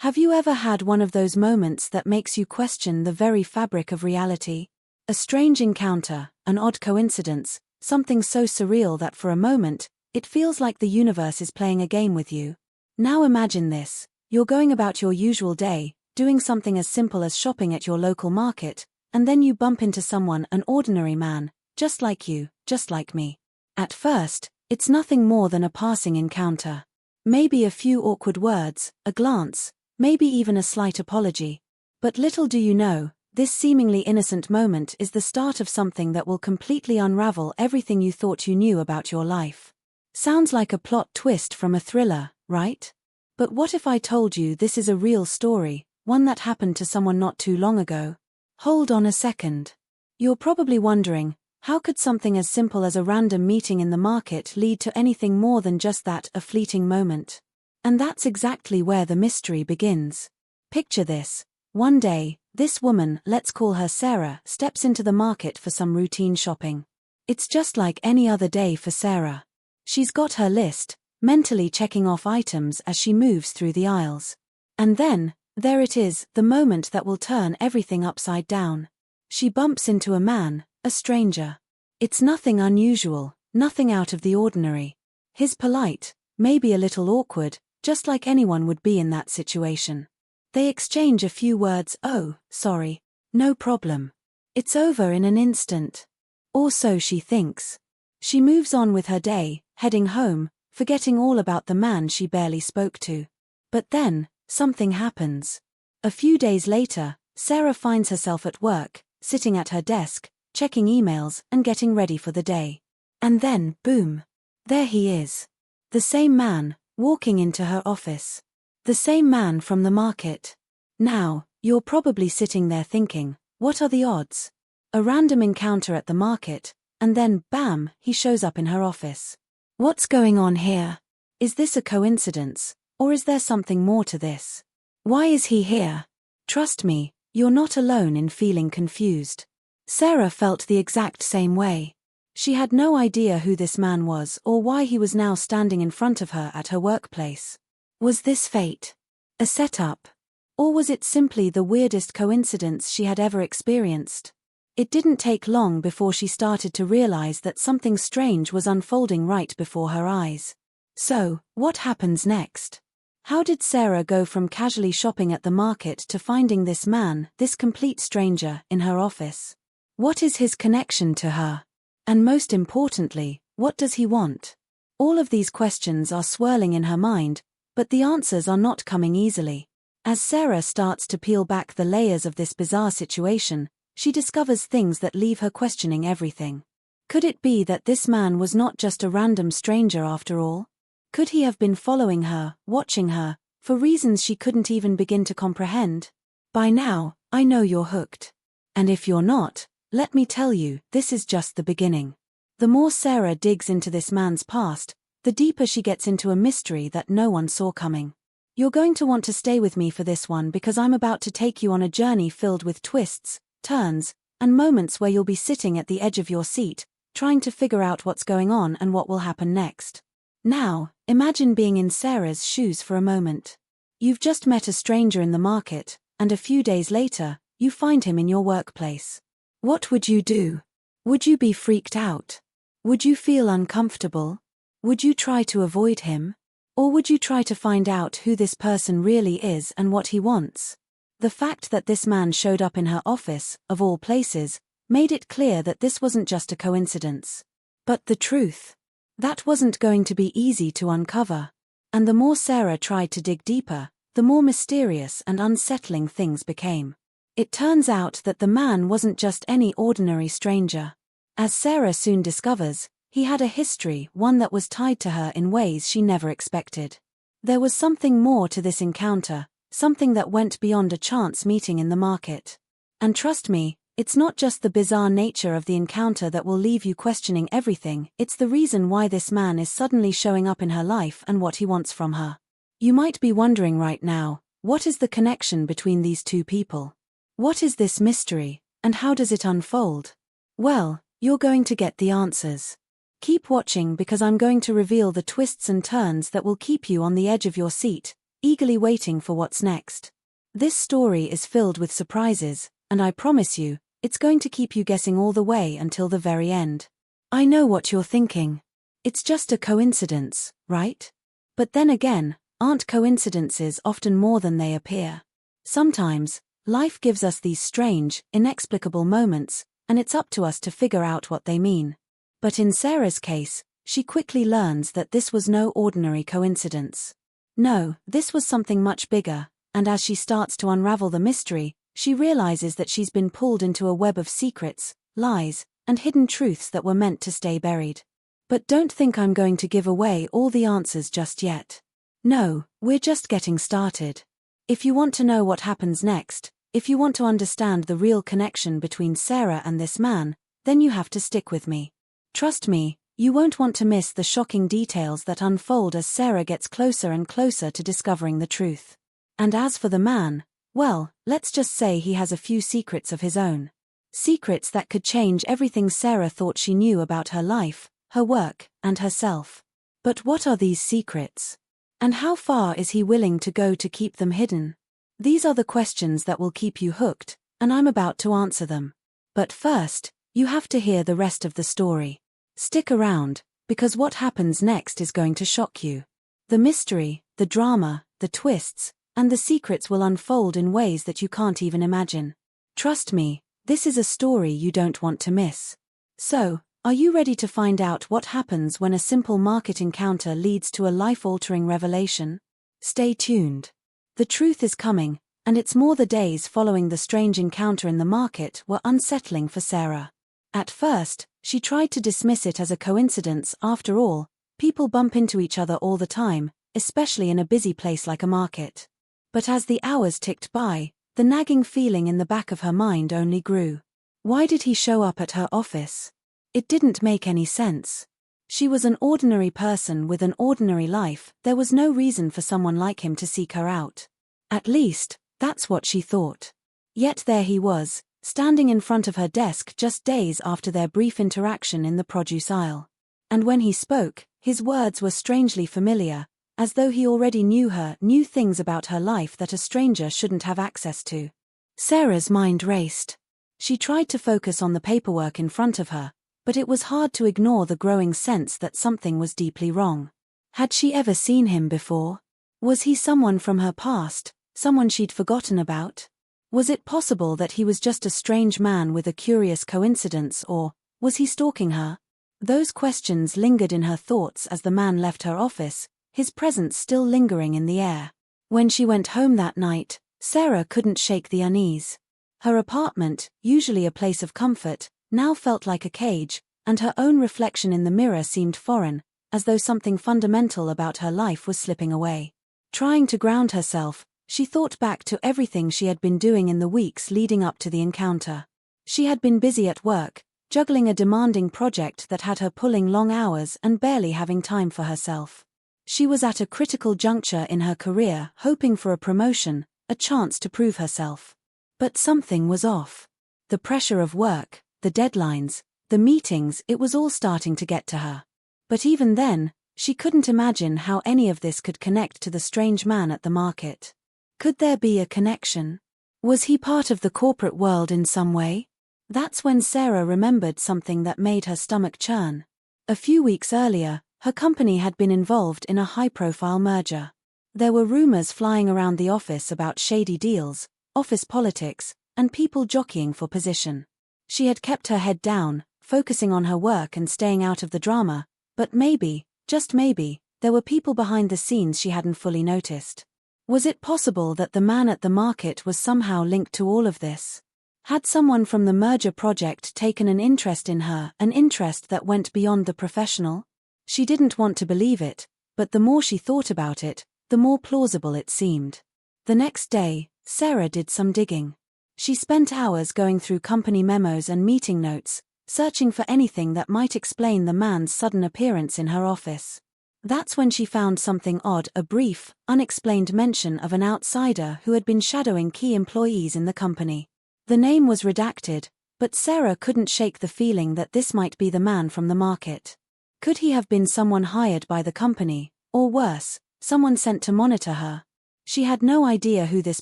Have you ever had one of those moments that makes you question the very fabric of reality? A strange encounter, an odd coincidence, something so surreal that for a moment, it feels like the universe is playing a game with you. Now imagine this. You're going about your usual day, doing something as simple as shopping at your local market, and then you bump into someone, an ordinary man, just like you, just like me. At first, it's nothing more than a passing encounter. Maybe a few awkward words, a glance, maybe even a slight apology. But little do you know, this seemingly innocent moment is the start of something that will completely unravel everything you thought you knew about your life. Sounds like a plot twist from a thriller, right? But what if I told you this is a real story, one that happened to someone not too long ago? Hold on a second. You're probably wondering, how could something as simple as a random meeting in the market lead to anything more than just that, a fleeting moment? And that's exactly where the mystery begins. Picture this. One day, this woman, let's call her Sarah, steps into the market for some routine shopping. It's just like any other day for Sarah. She's got her list, mentally checking off items as she moves through the aisles. And then, there it is, the moment that will turn everything upside down. She bumps into a man, a stranger. It's nothing unusual, nothing out of the ordinary. He's polite, maybe a little awkward, just like anyone would be in that situation. They exchange a few words, "Oh, sorry, no problem." It's over in an instant. Or so she thinks. She moves on with her day, heading home, forgetting all about the man she barely spoke to. But then, something happens. A few days later, Sarah finds herself at work, sitting at her desk, checking emails and getting ready for the day. And then, boom! There he is. The same man, walking into her office. The same man from the market. Now, you're probably sitting there thinking, what are the odds? A random encounter at the market, and then, bam, he shows up in her office. What's going on here? Is this a coincidence, or is there something more to this? Why is he here? Trust me, you're not alone in feeling confused. Sarah felt the exact same way. She had no idea who this man was or why he was now standing in front of her at her workplace. Was this fate? A setup? Or was it simply the weirdest coincidence she had ever experienced? It didn't take long before she started to realize that something strange was unfolding right before her eyes. So, what happens next? How did Sarah go from casually shopping at the market to finding this man, this complete stranger, in her office? What is his connection to her? And most importantly, what does he want? All of these questions are swirling in her mind, but the answers are not coming easily. As Sarah starts to peel back the layers of this bizarre situation, she discovers things that leave her questioning everything. Could it be that this man was not just a random stranger after all? Could he have been following her, watching her, for reasons she couldn't even begin to comprehend? By now, I know you're hooked. And if you're not, let me tell you, this is just the beginning. The more Sarah digs into this man's past, the deeper she gets into a mystery that no one saw coming. You're going to want to stay with me for this one because I'm about to take you on a journey filled with twists, turns, and moments where you'll be sitting at the edge of your seat, trying to figure out what's going on and what will happen next. Now, imagine being in Sarah's shoes for a moment. You've just met a stranger in the market, and a few days later, you find him in your workplace. What would you do? Would you be freaked out? Would you feel uncomfortable? Would you try to avoid him? Or would you try to find out who this person really is and what he wants? The fact that this man showed up in her office, of all places, made it clear that this wasn't just a coincidence. But the truth? That wasn't going to be easy to uncover. And the more Sarah tried to dig deeper, the more mysterious and unsettling things became. It turns out that the man wasn't just any ordinary stranger. As Sarah soon discovers, he had a history, one that was tied to her in ways she never expected. There was something more to this encounter, something that went beyond a chance meeting in the market. And trust me, it's not just the bizarre nature of the encounter that will leave you questioning everything, it's the reason why this man is suddenly showing up in her life and what he wants from her. You might be wondering right now, what is the connection between these two people? What is this mystery, and how does it unfold? Well, you're going to get the answers. Keep watching because I'm going to reveal the twists and turns that will keep you on the edge of your seat, eagerly waiting for what's next. This story is filled with surprises, and I promise you, it's going to keep you guessing all the way until the very end. I know what you're thinking. It's just a coincidence, right? But then again, aren't coincidences often more than they appear? Sometimes, life gives us these strange, inexplicable moments, and it's up to us to figure out what they mean. But in Sarah's case, she quickly learns that this was no ordinary coincidence. No, this was something much bigger, and as she starts to unravel the mystery, she realizes that she's been pulled into a web of secrets, lies, and hidden truths that were meant to stay buried. But don't think I'm going to give away all the answers just yet. No, we're just getting started. If you want to know what happens next, if you want to understand the real connection between Sarah and this man, then you have to stick with me. Trust me, you won't want to miss the shocking details that unfold as Sarah gets closer and closer to discovering the truth. And as for the man, well, let's just say he has a few secrets of his own. Secrets that could change everything Sarah thought she knew about her life, her work, and herself. But what are these secrets? And how far is he willing to go to keep them hidden? These are the questions that will keep you hooked, and I'm about to answer them. But first, you have to hear the rest of the story. Stick around, because what happens next is going to shock you. The mystery, the drama, the twists, and the secrets will unfold in ways that you can't even imagine. Trust me, this is a story you don't want to miss. So, are you ready to find out what happens when a simple market encounter leads to a life-altering revelation? Stay tuned. The truth is coming, and it's more the days following the strange encounter in the market were unsettling for Sarah. At first, she tried to dismiss it as a coincidence. After all, people bump into each other all the time, especially in a busy place like a market. But as the hours ticked by, the nagging feeling in the back of her mind only grew. Why did he show up at her office? It didn't make any sense. She was an ordinary person with an ordinary life. There was no reason for someone like him to seek her out. At least, that's what she thought. Yet there he was, standing in front of her desk just days after their brief interaction in the produce aisle. And when he spoke, his words were strangely familiar, as though he already knew her, knew things about her life that a stranger shouldn't have access to. Sarah's mind raced. She tried to focus on the paperwork in front of her, but it was hard to ignore the growing sense that something was deeply wrong. Had she ever seen him before? Was he someone from her past, someone she'd forgotten about? Was it possible that he was just a strange man with a curious coincidence, or was he stalking her? Those questions lingered in her thoughts as the man left her office, his presence still lingering in the air. When she went home that night, Sarah couldn't shake the unease. Her apartment, usually a place of comfort, now felt like a cage, and her own reflection in the mirror seemed foreign, as though something fundamental about her life was slipping away. Trying to ground herself, she thought back to everything she had been doing in the weeks leading up to the encounter. She had been busy at work, juggling a demanding project that had her pulling long hours and barely having time for herself. She was at a critical juncture in her career, hoping for a promotion, a chance to prove herself. But something was off. The pressure of work, the deadlines, the meetings, it was all starting to get to her. But even then, she couldn't imagine how any of this could connect to the strange man at the market. Could there be a connection? Was he part of the corporate world in some way? That's when Sarah remembered something that made her stomach churn. A few weeks earlier, her company had been involved in a high-profile merger. There were rumors flying around the office about shady deals, office politics, and people jockeying for position. She had kept her head down, focusing on her work and staying out of the drama, but maybe, just maybe, there were people behind the scenes she hadn't fully noticed. Was it possible that the man at the market was somehow linked to all of this? Had someone from the merger project taken an interest in her, an interest that went beyond the professional? She didn't want to believe it, but the more she thought about it, the more plausible it seemed. The next day, Sarah did some digging. She spent hours going through company memos and meeting notes, searching for anything that might explain the man's sudden appearance in her office. That's when she found something odd, a brief, unexplained mention of an outsider who had been shadowing key employees in the company. The name was redacted, but Sarah couldn't shake the feeling that this might be the man from the market. Could he have been someone hired by the company, or worse, someone sent to monitor her? She had no idea who this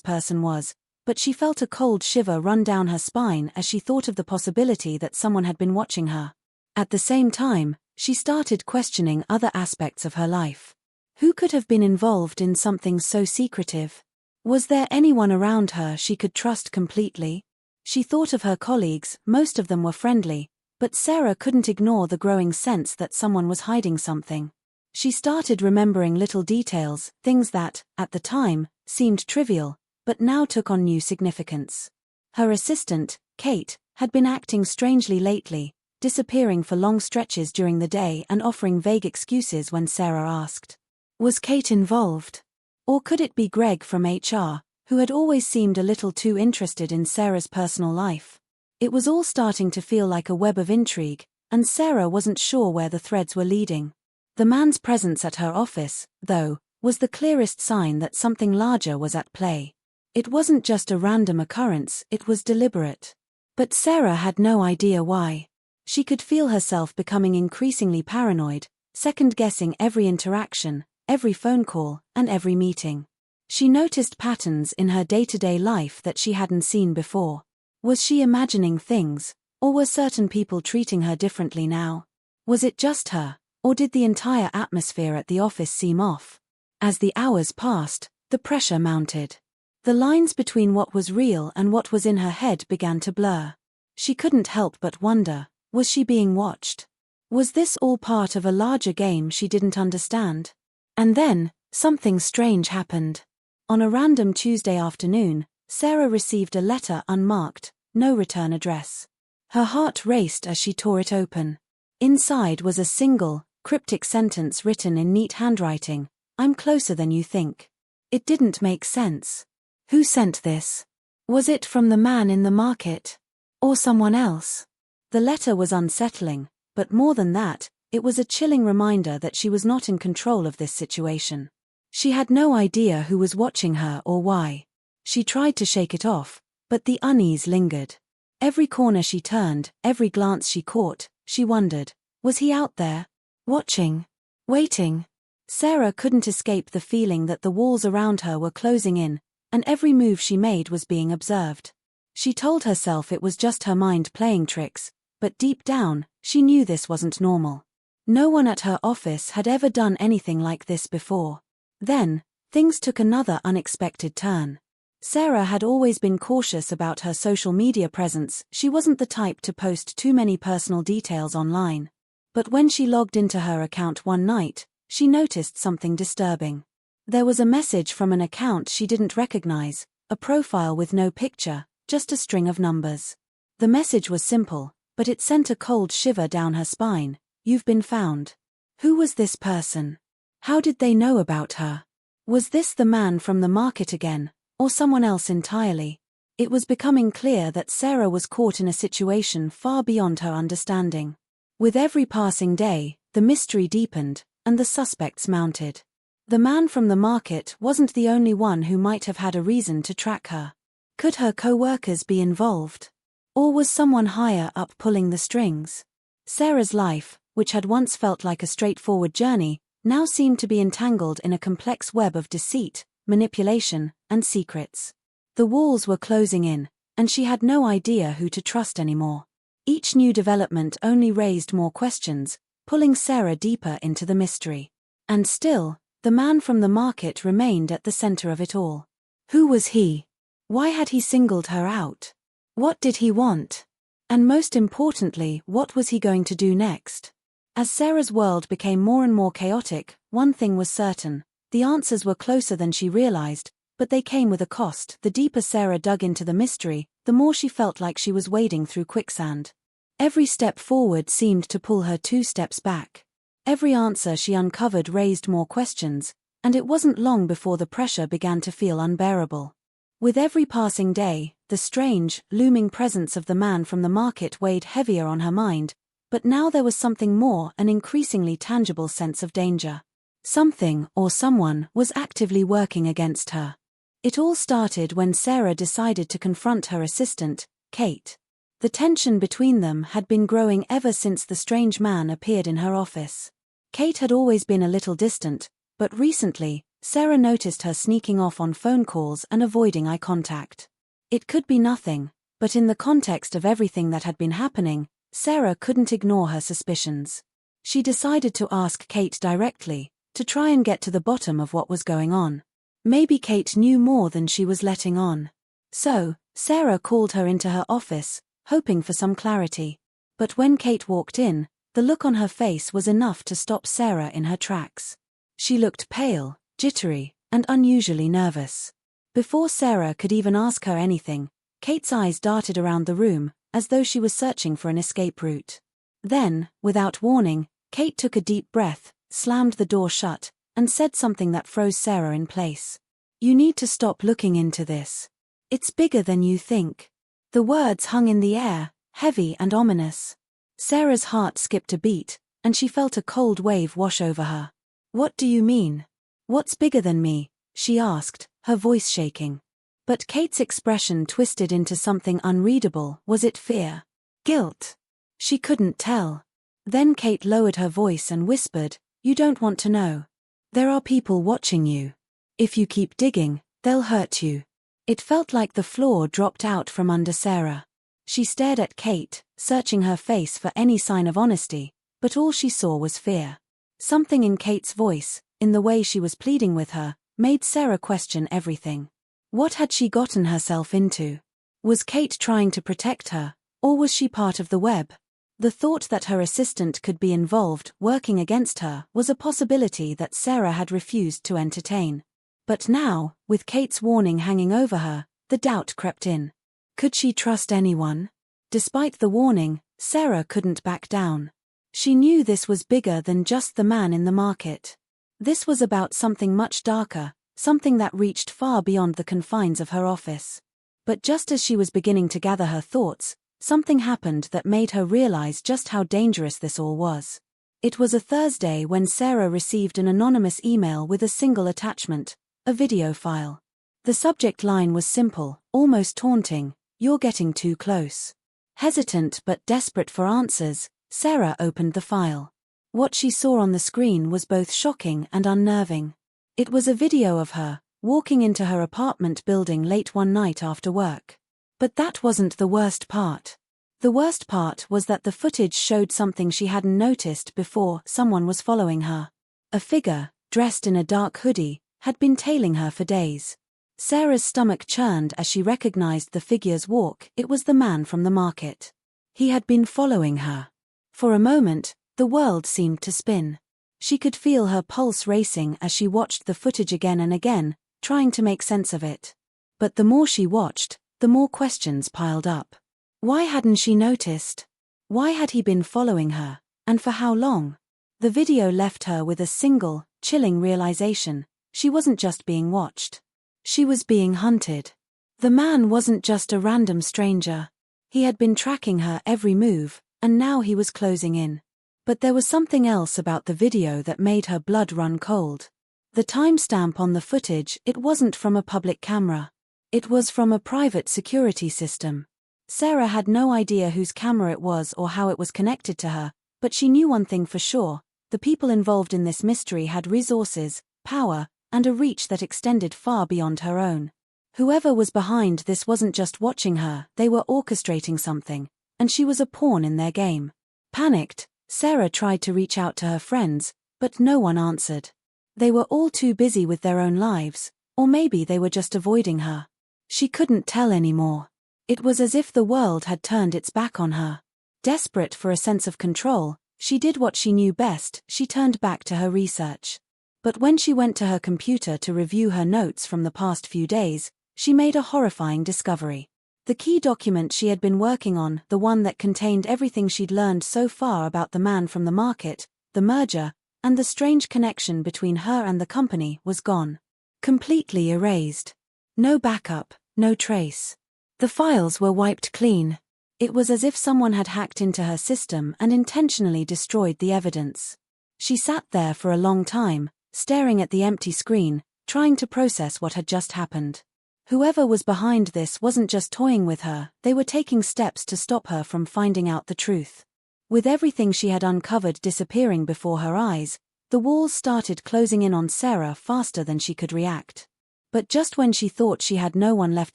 person was, but she felt a cold shiver run down her spine as she thought of the possibility that someone had been watching her. At the same time, she started questioning other aspects of her life. Who could have been involved in something so secretive? Was there anyone around her she could trust completely? She thought of her colleagues, most of them were friendly, but Sarah couldn't ignore the growing sense that someone was hiding something. She started remembering little details, things that, at the time, seemed trivial, but now took on new significance. Her assistant, Kate, had been acting strangely lately, disappearing for long stretches during the day and offering vague excuses when Sarah asked. Was Kate involved? Or could it be Greg from HR, who had always seemed a little too interested in Sarah's personal life? It was all starting to feel like a web of intrigue, and Sarah wasn't sure where the threads were leading. The man's presence at her office, though, was the clearest sign that something larger was at play. It wasn't just a random occurrence, it was deliberate. But Sarah had no idea why. She could feel herself becoming increasingly paranoid, second-guessing every interaction, every phone call, and every meeting. She noticed patterns in her day-to-day life that she hadn't seen before. Was she imagining things, or were certain people treating her differently now? Was it just her, or did the entire atmosphere at the office seem off? As the hours passed, the pressure mounted. The lines between what was real and what was in her head began to blur. She couldn't help but wonder, was she being watched? Was this all part of a larger game she didn't understand? And then, something strange happened. On a random Tuesday afternoon, Sarah received a letter unmarked, no return address. Her heart raced as she tore it open. Inside was a single, cryptic sentence written in neat handwriting, "I'm closer than you think." It didn't make sense. Who sent this? Was it from the man in the market? Or someone else? The letter was unsettling, but more than that, it was a chilling reminder that she was not in control of this situation. She had no idea who was watching her or why. She tried to shake it off, but the unease lingered. Every corner she turned, every glance she caught, she wondered, was he out there? Watching? Waiting? Sarah couldn't escape the feeling that the walls around her were closing in, and every move she made was being observed. She told herself it was just her mind playing tricks, but deep down, she knew this wasn't normal. No one at her office had ever done anything like this before. Then, things took another unexpected turn. Sarah had always been cautious about her social media presence. She wasn't the type to post too many personal details online. But when she logged into her account one night, she noticed something disturbing. There was a message from an account she didn't recognize, a profile with no picture, just a string of numbers. The message was simple, but it sent a cold shiver down her spine. "You've been found." Who was this person? How did they know about her? Was this the man from the market again, or someone else entirely? It was becoming clear that Sarah was caught in a situation far beyond her understanding. With every passing day, the mystery deepened, and the suspects mounted. The man from the market wasn't the only one who might have had a reason to track her. Could her co-workers be involved? Or was someone higher up pulling the strings? Sarah's life, which had once felt like a straightforward journey, now seemed to be entangled in a complex web of deceit, manipulation, and secrets. The walls were closing in, and she had no idea who to trust anymore. Each new development only raised more questions, pulling Sarah deeper into the mystery. And still, the man from the market remained at the center of it all. Who was he? Why had he singled her out? What did he want? And most importantly, what was he going to do next? As Sarah's world became more and more chaotic, one thing was certain: the answers were closer than she realized, but they came with a cost. The deeper Sarah dug into the mystery, the more she felt like she was wading through quicksand. Every step forward seemed to pull her 2 steps back. Every answer she uncovered raised more questions, and it wasn't long before the pressure began to feel unbearable. With every passing day, the strange, looming presence of the man from the market weighed heavier on her mind, but now there was something more, an increasingly tangible sense of danger. Something, or someone, was actively working against her. It all started when Sarah decided to confront her assistant, Kate. The tension between them had been growing ever since the strange man appeared in her office. Kate had always been a little distant, but recently, Sarah noticed her sneaking off on phone calls and avoiding eye contact. It could be nothing, but in the context of everything that had been happening, Sarah couldn't ignore her suspicions. She decided to ask Kate directly, to try and get to the bottom of what was going on. Maybe Kate knew more than she was letting on. So, Sarah called her into her office, hoping for some clarity. But when Kate walked in, the look on her face was enough to stop Sarah in her tracks. She looked pale, jittery, and unusually nervous. Before Sarah could even ask her anything, Kate's eyes darted around the room, as though she was searching for an escape route. Then, without warning, Kate took a deep breath, slammed the door shut, and said something that froze Sarah in place. "You need to stop looking into this. It's bigger than you think." The words hung in the air, heavy and ominous. Sarah's heart skipped a beat, and she felt a cold wave wash over her. "What do you mean? What's bigger than me?" she asked, her voice shaking. But Kate's expression twisted into something unreadable. Was it fear? Guilt? She couldn't tell. Then Kate lowered her voice and whispered, "You don't want to know. There are people watching you. If you keep digging, they'll hurt you." It felt like the floor dropped out from under Sarah. She stared at Kate, searching her face for any sign of honesty, but all she saw was fear. Something in Kate's voice, in the way she was pleading with her, made Sarah question everything. What had she gotten herself into? Was Kate trying to protect her, or was she part of the web? The thought that her assistant could be involved, working against her, was a possibility that Sarah had refused to entertain. But now, with Kate's warning hanging over her, the doubt crept in. Could she trust anyone? Despite the warning, Sarah couldn't back down. She knew this was bigger than just the man in the market. This was about something much darker, something that reached far beyond the confines of her office. But just as she was beginning to gather her thoughts, something happened that made her realize just how dangerous this all was. It was a Thursday when Sarah received an anonymous email with a single attachment, a video file. The subject line was simple, almost taunting: "You're getting too close." Hesitant but desperate for answers, Sarah opened the file. What she saw on the screen was both shocking and unnerving. It was a video of her, walking into her apartment building late one night after work. But that wasn't the worst part. The worst part was that the footage showed something she hadn't noticed before: someone was following her. A figure, dressed in a dark hoodie, had been tailing her for days. Sarah's stomach churned as she recognized the figure's walk. It was the man from the market. He had been following her. For a moment, the world seemed to spin. She could feel her pulse racing as she watched the footage again and again, trying to make sense of it. But the more she watched, the more questions piled up. Why hadn't she noticed? Why had he been following her, and for how long? The video left her with a single, chilling realization: she wasn't just being watched. She was being hunted. The man wasn't just a random stranger. He had been tracking her every move, and now he was closing in. But there was something else about the video that made her blood run cold. The timestamp on the footage, it wasn't from a public camera. It was from a private security system. Sarah had no idea whose camera it was or how it was connected to her, but she knew one thing for sure: the people involved in this mystery had resources, power, and a reach that extended far beyond her own. Whoever was behind this wasn't just watching her, they were orchestrating something, and she was a pawn in their game. Panicked, Sarah tried to reach out to her friends, but no one answered. They were all too busy with their own lives, or maybe they were just avoiding her. She couldn't tell anymore. It was as if the world had turned its back on her. Desperate for a sense of control, she did what she knew best: she turned back to her research. But when she went to her computer to review her notes from the past few days, she made a horrifying discovery. The key document she had been working on, the one that contained everything she'd learned so far about the man from the market, the merger, and the strange connection between her and the company, was gone. Completely erased. No backup, no trace. The files were wiped clean. It was as if someone had hacked into her system and intentionally destroyed the evidence. She sat there for a long time, staring at the empty screen, trying to process what had just happened. Whoever was behind this wasn't just toying with her, they were taking steps to stop her from finding out the truth. With everything she had uncovered disappearing before her eyes, The walls started closing in on Sarah faster than she could react. But just when she thought she had no one left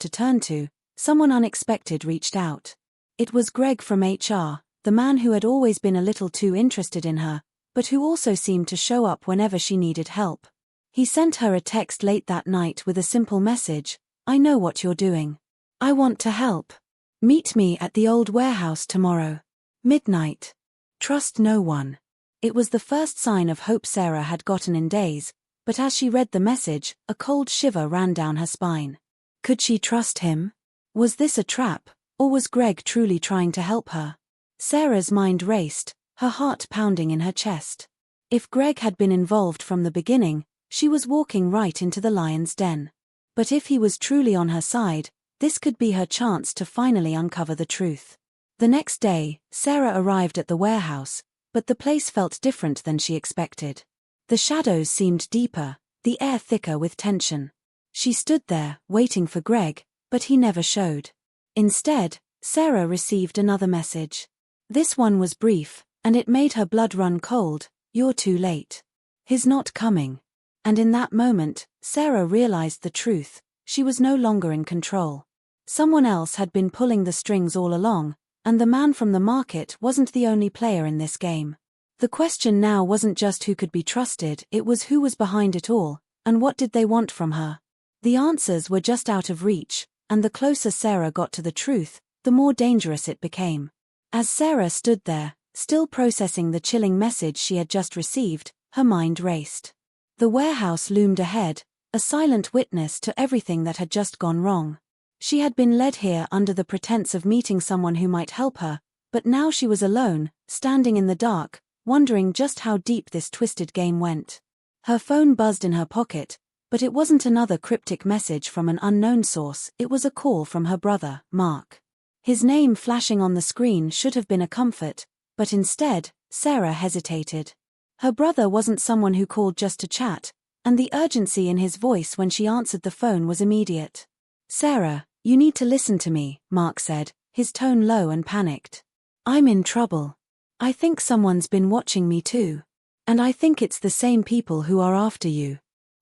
to turn to, someone unexpected reached out. It was Greg from HR, the man who had always been a little too interested in her, but who also seemed to show up whenever she needed help. He sent her a text late that night with a simple message: "I know what you're doing. I want to help. Meet me at the old warehouse tomorrow. Midnight. Trust no one." It was the first sign of hope Sarah had gotten in days, but as she read the message, a cold shiver ran down her spine. Could she trust him? Was this a trap, or was Greg truly trying to help her? Sarah's mind raced, her heart pounding in her chest. If Greg had been involved from the beginning, she was walking right into the lion's den. But if he was truly on her side, this could be her chance to finally uncover the truth. The next day, Sarah arrived at the warehouse, but the place felt different than she expected. The shadows seemed deeper, the air thicker with tension. She stood there, waiting for Greg, but he never showed. Instead, Sarah received another message. This one was brief, and it made her blood run cold. "You're too late. He's not coming." And in that moment, Sarah realized the truth: she was no longer in control. Someone else had been pulling the strings all along, and the man from the market wasn't the only player in this game. The question now wasn't just who could be trusted, it was who was behind it all, and what did they want from her. The answers were just out of reach, and the closer Sarah got to the truth, the more dangerous it became. As Sarah stood there, still processing the chilling message she had just received, her mind raced. The warehouse loomed ahead, a silent witness to everything that had just gone wrong. She had been led here under the pretense of meeting someone who might help her, but now she was alone, standing in the dark, wondering just how deep this twisted game went. Her phone buzzed in her pocket, but it wasn't another cryptic message from an unknown source, it was a call from her brother, Mark. His name flashing on the screen should have been a comfort, but instead, Sarah hesitated. Her brother wasn't someone who called just to chat, and the urgency in his voice when she answered the phone was immediate. "Sarah, you need to listen to me," Mark said, his tone low and panicked. "I'm in trouble. I think someone's been watching me too. And I think it's the same people who are after you."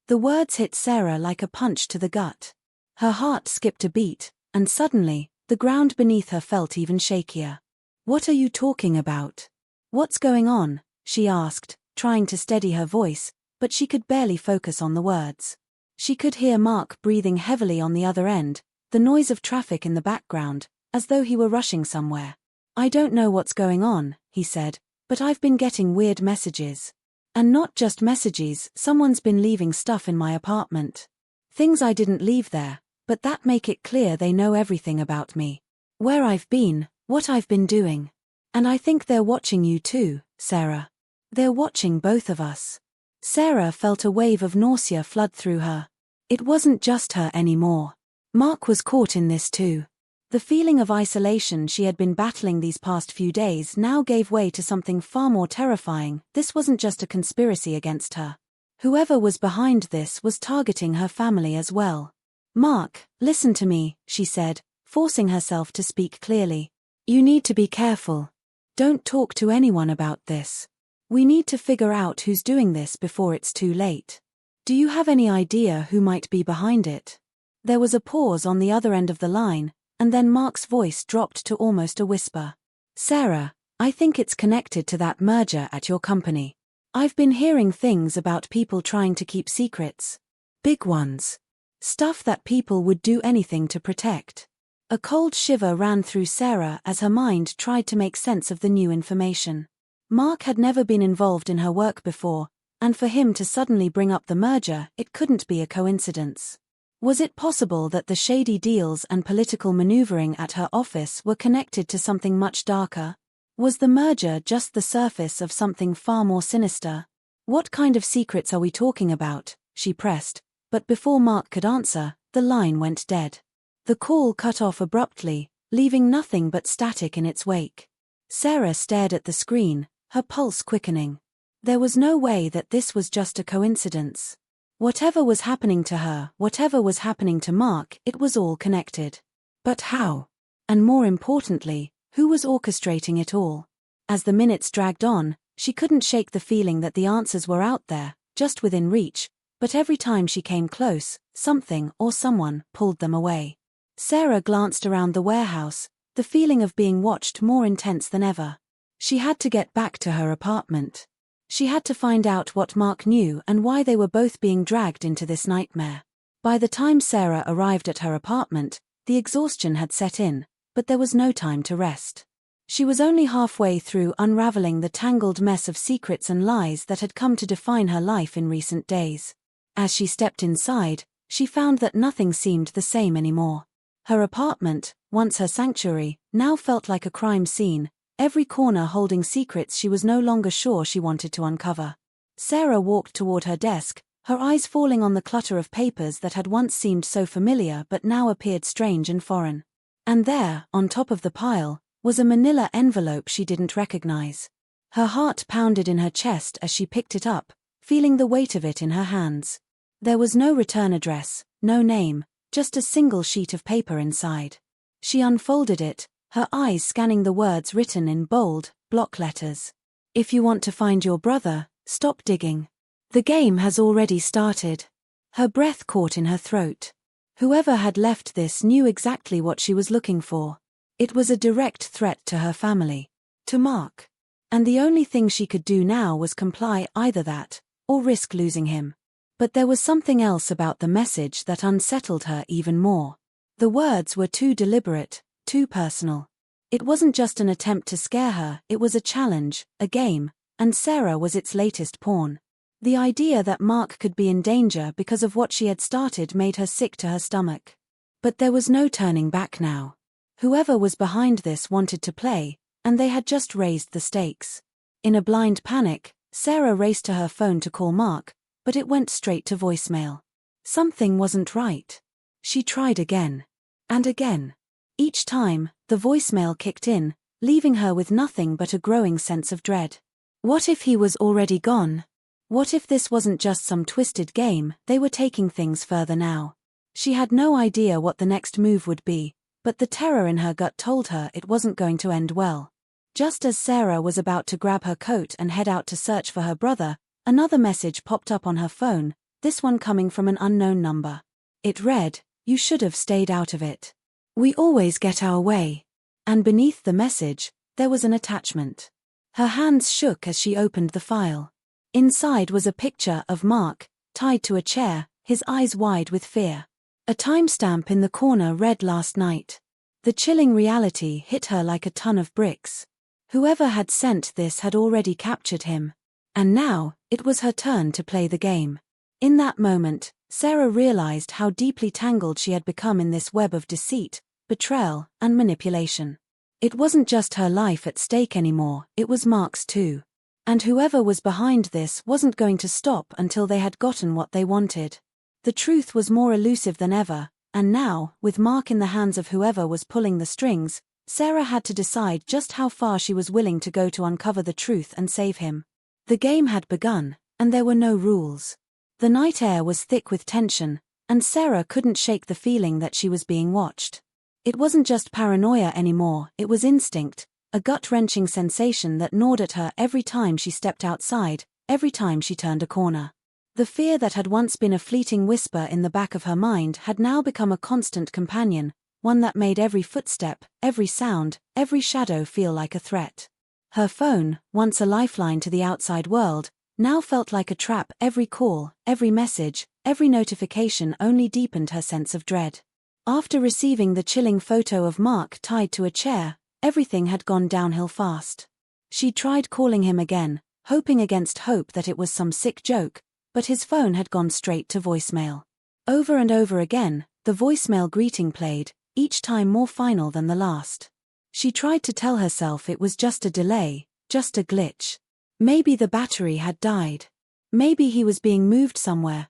The words hit Sarah like a punch to the gut. Her heart skipped a beat, and suddenly, the ground beneath her felt even shakier. "What are you talking about? What's going on?" she asked, trying to steady her voice, but she could barely focus on the words. She could hear Mark breathing heavily on the other end, the noise of traffic in the background, as though he were rushing somewhere. "I don't know what's going on," he said, "but I've been getting weird messages. And not just messages, someone's been leaving stuff in my apartment. Things I didn't leave there, but that make it clear they know everything about me. Where I've been, what I've been doing. And I think they're watching you too, Sarah. They're watching both of us." Sarah felt a wave of nausea flood through her. It wasn't just her anymore. Mark was caught in this too. The feeling of isolation she had been battling these past few days now gave way to something far more terrifying. This wasn't just a conspiracy against her. Whoever was behind this was targeting her family as well. "Mark, listen to me," she said, forcing herself to speak clearly. "You need to be careful. Don't talk to anyone about this. We need to figure out who's doing this before it's too late. Do you have any idea who might be behind it?" There was a pause on the other end of the line, and then Mark's voice dropped to almost a whisper. "Sarah, I think it's connected to that merger at your company. I've been hearing things about people trying to keep secrets. Big ones. Stuff that people would do anything to protect." A cold shiver ran through Sarah as her mind tried to make sense of the new information. Mark had never been involved in her work before, and for him to suddenly bring up the merger, it couldn't be a coincidence. Was it possible that the shady deals and political maneuvering at her office were connected to something much darker? Was the merger just the surface of something far more sinister? "What kind of secrets are we talking about?" she pressed, but before Mark could answer, the line went dead. The call cut off abruptly, leaving nothing but static in its wake. Sarah stared at the screen, her pulse quickening. There was no way that this was just a coincidence. Whatever was happening to her, whatever was happening to Mark, it was all connected. But how? And more importantly, who was orchestrating it all? As the minutes dragged on, She couldn't shake the feeling that the answers were out there, just within reach, but every time she came close, something or someone pulled them away. Sarah glanced around the warehouse, the feeling of being watched more intense than ever. She had to get back to her apartment. She had to find out what Mark knew and why they were both being dragged into this nightmare. By the time Sarah arrived at her apartment, the exhaustion had set in, but there was no time to rest. She was only halfway through unraveling the tangled mess of secrets and lies that had come to define her life in recent days. As she stepped inside, she found that nothing seemed the same anymore. Her apartment, once her sanctuary, now felt like a crime scene, every corner holding secrets she was no longer sure she wanted to uncover. Sarah walked toward her desk, her eyes falling on the clutter of papers that had once seemed so familiar but now appeared strange and foreign. And there, on top of the pile, was a manila envelope she didn't recognize. Her heart pounded in her chest as she picked it up, feeling the weight of it in her hands. There was no return address, no name, just a single sheet of paper inside. She unfolded it, her eyes scanning the words written in bold, block letters. If you want to find your brother, stop digging. The game has already started. Her breath caught in her throat. Whoever had left this knew exactly what she was looking for. It was a direct threat to her family, to Mark. And the only thing she could do now was comply, either that, or risk losing him. But there was something else about the message that unsettled her even more. The words were too deliberate, too personal. It wasn't just an attempt to scare her, it was a challenge, a game, and Sarah was its latest pawn. The idea that Mark could be in danger because of what she had started made her sick to her stomach. But there was no turning back now. Whoever was behind this wanted to play, and they had just raised the stakes. In a blind panic, Sarah raced to her phone to call Mark, but it went straight to voicemail. Something wasn't right. She tried again. And again. Each time, the voicemail kicked in, leaving her with nothing but a growing sense of dread. What if he was already gone? What if this wasn't just some twisted game, they were taking things further now? She had no idea what the next move would be, but the terror in her gut told her it wasn't going to end well. Just as Sarah was about to grab her coat and head out to search for her brother, another message popped up on her phone, this one coming from an unknown number. It read, "You should have stayed out of it. We always get our way." And beneath the message, there was an attachment. Her hands shook as she opened the file. Inside was a picture of Mark, tied to a chair, his eyes wide with fear. A timestamp in the corner read "last night." The chilling reality hit her like a ton of bricks. Whoever had sent this had already captured him. And now, it was her turn to play the game. In that moment, Sarah realized how deeply tangled she had become in this web of deceit, betrayal, and manipulation. It wasn't just her life at stake anymore, it was Mark's too. And whoever was behind this wasn't going to stop until they had gotten what they wanted. The truth was more elusive than ever, and now, with Mark in the hands of whoever was pulling the strings, Sarah had to decide just how far she was willing to go to uncover the truth and save him. The game had begun, and there were no rules. The night air was thick with tension, and Sarah couldn't shake the feeling that she was being watched. It wasn't just paranoia anymore, it was instinct, a gut-wrenching sensation that gnawed at her every time she stepped outside, every time she turned a corner. The fear that had once been a fleeting whisper in the back of her mind had now become a constant companion, one that made every footstep, every sound, every shadow feel like a threat. Her phone, once a lifeline to the outside world, now felt like a trap. Every call, every message, every notification only deepened her sense of dread. After receiving the chilling photo of Mark tied to a chair, everything had gone downhill fast. She tried calling him again, hoping against hope that it was some sick joke, but his phone had gone straight to voicemail. Over and over again, the voicemail greeting played, each time more final than the last. She tried to tell herself it was just a delay, just a glitch. Maybe the battery had died. Maybe he was being moved somewhere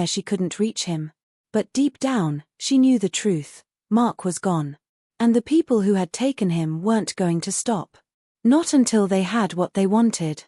she couldn't reach him. But deep down, she knew the truth. Mark was gone. And the people who had taken him weren't going to stop. Not until they had what they wanted.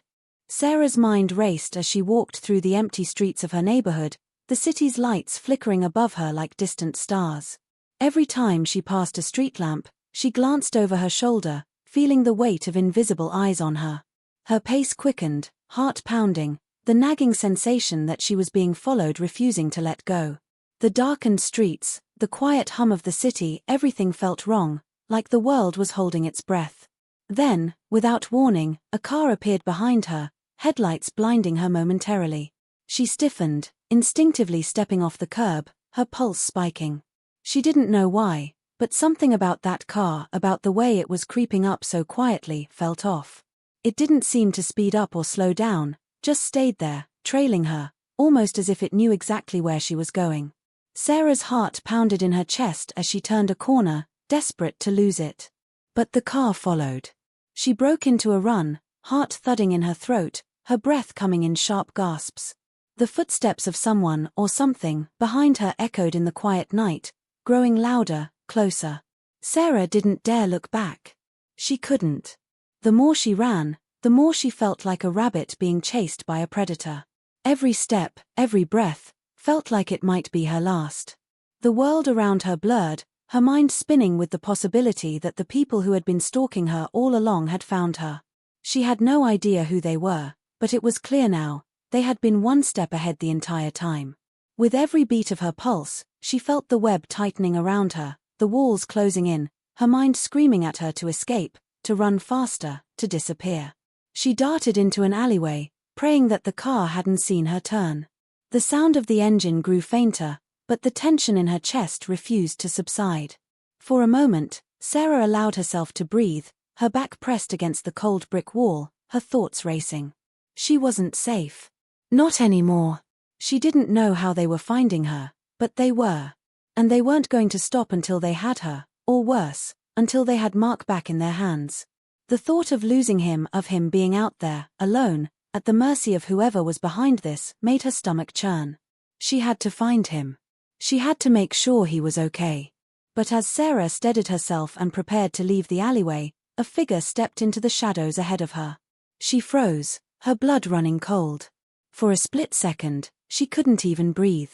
Sarah's mind raced as she walked through the empty streets of her neighborhood, the city's lights flickering above her like distant stars. Every time she passed a street lamp, she glanced over her shoulder, feeling the weight of invisible eyes on her. Her pace quickened, heart pounding, the nagging sensation that she was being followed refusing to let go. The darkened streets, the quiet hum of the city, everything felt wrong, like the world was holding its breath. Then, without warning, a car appeared behind her, headlights blinding her momentarily. She stiffened, instinctively stepping off the curb, her pulse spiking. She didn't know why, but something about that car, about the way it was creeping up so quietly, felt off. It didn't seem to speed up or slow down, just stayed there, trailing her, almost as if it knew exactly where she was going. Sarah's heart pounded in her chest as she turned a corner, desperate to lose it. But the car followed. She broke into a run, heart thudding in her throat, her breath coming in sharp gasps. The footsteps of someone or something behind her echoed in the quiet night, growing louder, closer. Sarah didn't dare look back. She couldn't. The more she ran, the more she felt like a rabbit being chased by a predator. Every step, every breath, felt like it might be her last. The world around her blurred, her mind spinning with the possibility that the people who had been stalking her all along had found her. She had no idea who they were, but it was clear now, they had been one step ahead the entire time. With every beat of her pulse, she felt the web tightening around her, the walls closing in, her mind screaming at her to escape, to run faster, to disappear. She darted into an alleyway, praying that the car hadn't seen her turn. The sound of the engine grew fainter, but the tension in her chest refused to subside. For a moment, Sarah allowed herself to breathe, her back pressed against the cold brick wall, her thoughts racing. She wasn't safe. Not anymore. She didn't know how they were finding her, but they were. And they weren't going to stop until they had her, or worse, until they had Mark back in their hands. The thought of losing him, of him being out there, alone, at the mercy of whoever was behind this, made her stomach churn. She had to find him. She had to make sure he was okay. But as Sarah steadied herself and prepared to leave the alleyway, a figure stepped into the shadows ahead of her. She froze, her blood running cold. For a split second, she couldn't even breathe.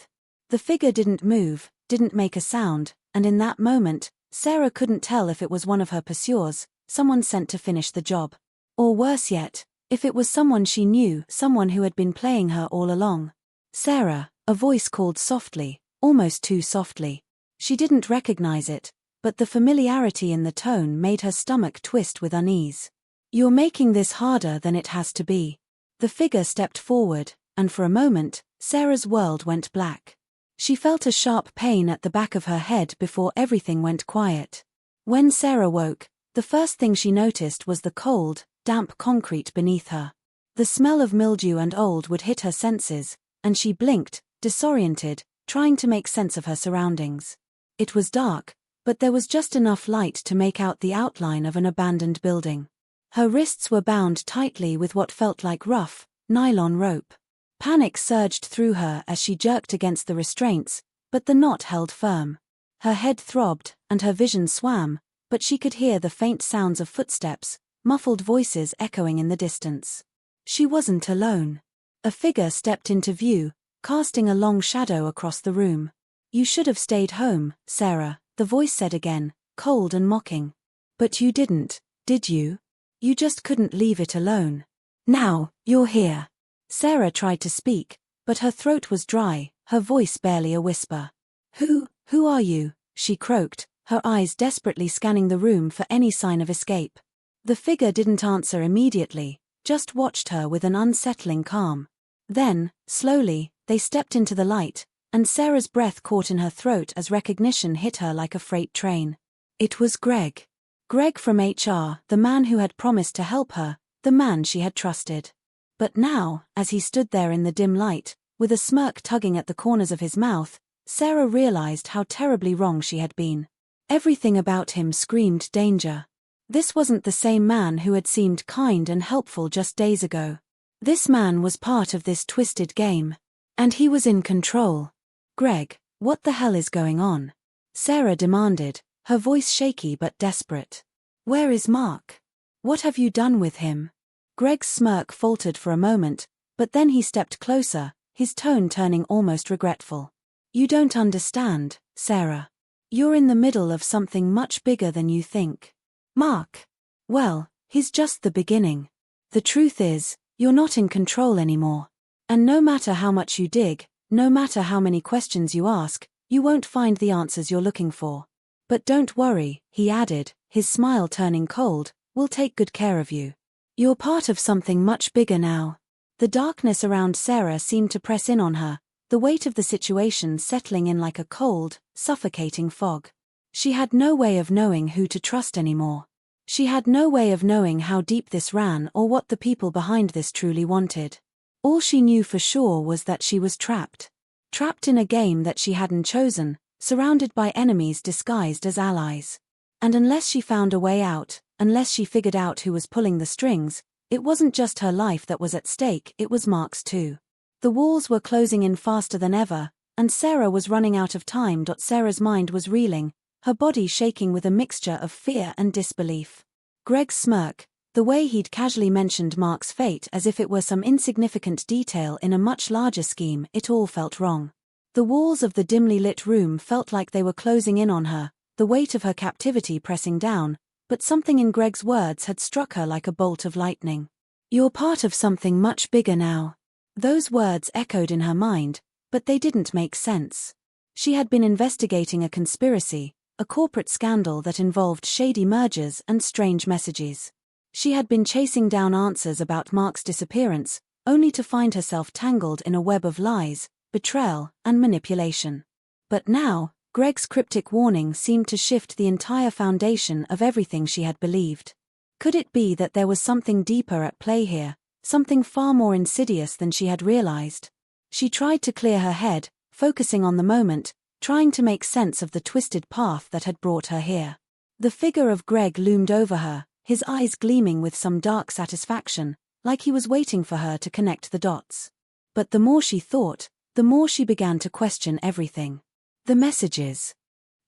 The figure didn't move, didn't make a sound, and in that moment, Sarah couldn't tell if it was one of her pursuers, someone sent to finish the job. Or worse yet, if it was someone she knew, someone who had been playing her all along. Sarah, a voice called softly, almost too softly. She didn't recognize it, but the familiarity in the tone made her stomach twist with unease. "You're making this harder than it has to be." The figure stepped forward, and for a moment, Sarah's world went black. She felt a sharp pain at the back of her head before everything went quiet. When Sarah woke, the first thing she noticed was the cold, damp concrete beneath her. The smell of mildew and old would hit her senses, and she blinked, disoriented, trying to make sense of her surroundings. It was dark, but there was just enough light to make out the outline of an abandoned building. Her wrists were bound tightly with what felt like rough, nylon rope. Panic surged through her as she jerked against the restraints, but the knot held firm. Her head throbbed, and her vision swam, but she could hear the faint sounds of footsteps, muffled voices echoing in the distance. She wasn't alone. A figure stepped into view, casting a long shadow across the room. "You should have stayed home, Sarah," the voice said again, cold and mocking. "But you didn't, did you? You just couldn't leave it alone. Now, you're here." Sarah tried to speak, but her throat was dry, her voice barely a whisper. Who are you?" she croaked, her eyes desperately scanning the room for any sign of escape. The figure didn't answer immediately, just watched her with an unsettling calm. Then, slowly, they stepped into the light, and Sarah's breath caught in her throat as recognition hit her like a freight train. It was Greg. Greg from HR, the man who had promised to help her, the man she had trusted. But now, as he stood there in the dim light, with a smirk tugging at the corners of his mouth, Sarah realized how terribly wrong she had been. Everything about him screamed danger. This wasn't the same man who had seemed kind and helpful just days ago. This man was part of this twisted game. And he was in control. "Greg, what the hell is going on?" Sarah demanded, her voice shaky but desperate. "Where is Mark? What have you done with him?" Greg's smirk faltered for a moment, but then he stepped closer, his tone turning almost regretful. "You don't understand, Sarah. You're in the middle of something much bigger than you think. Mark? Well, he's just the beginning. The truth is, you're not in control anymore. And no matter how much you dig, no matter how many questions you ask, you won't find the answers you're looking for. But don't worry, he added, his smile turning cold, we'll take good care of you. You're part of something much bigger now. The darkness around Sarah seemed to press in on her, the weight of the situation settling in like a cold, suffocating fog. She had no way of knowing who to trust anymore. She had no way of knowing how deep this ran or what the people behind this truly wanted. All she knew for sure was that she was trapped. Trapped in a game that she hadn't chosen, surrounded by enemies disguised as allies. And unless she found a way out, unless she figured out who was pulling the strings, it wasn't just her life that was at stake, it was Mark's too. The walls were closing in faster than ever, and Sarah was running out of time. Sarah's mind was reeling, her body shaking with a mixture of fear and disbelief. Greg's smirk, the way he'd casually mentioned Mark's fate as if it were some insignificant detail in a much larger scheme, it all felt wrong. The walls of the dimly lit room felt like they were closing in on her, the weight of her captivity pressing down, but something in Greg's words had struck her like a bolt of lightning. You're part of something much bigger now. Those words echoed in her mind, but they didn't make sense. She had been investigating a conspiracy, a corporate scandal that involved shady mergers and strange messages. She had been chasing down answers about Mark's disappearance, only to find herself tangled in a web of lies, betrayal, and manipulation. But now, Greg's cryptic warning seemed to shift the entire foundation of everything she had believed. Could it be that there was something deeper at play here, something far more insidious than she had realized? She tried to clear her head, focusing on the moment, trying to make sense of the twisted path that had brought her here. The figure of Greg loomed over her, his eyes gleaming with some dark satisfaction, like he was waiting for her to connect the dots. But the more she thought, the more she began to question everything. The messages.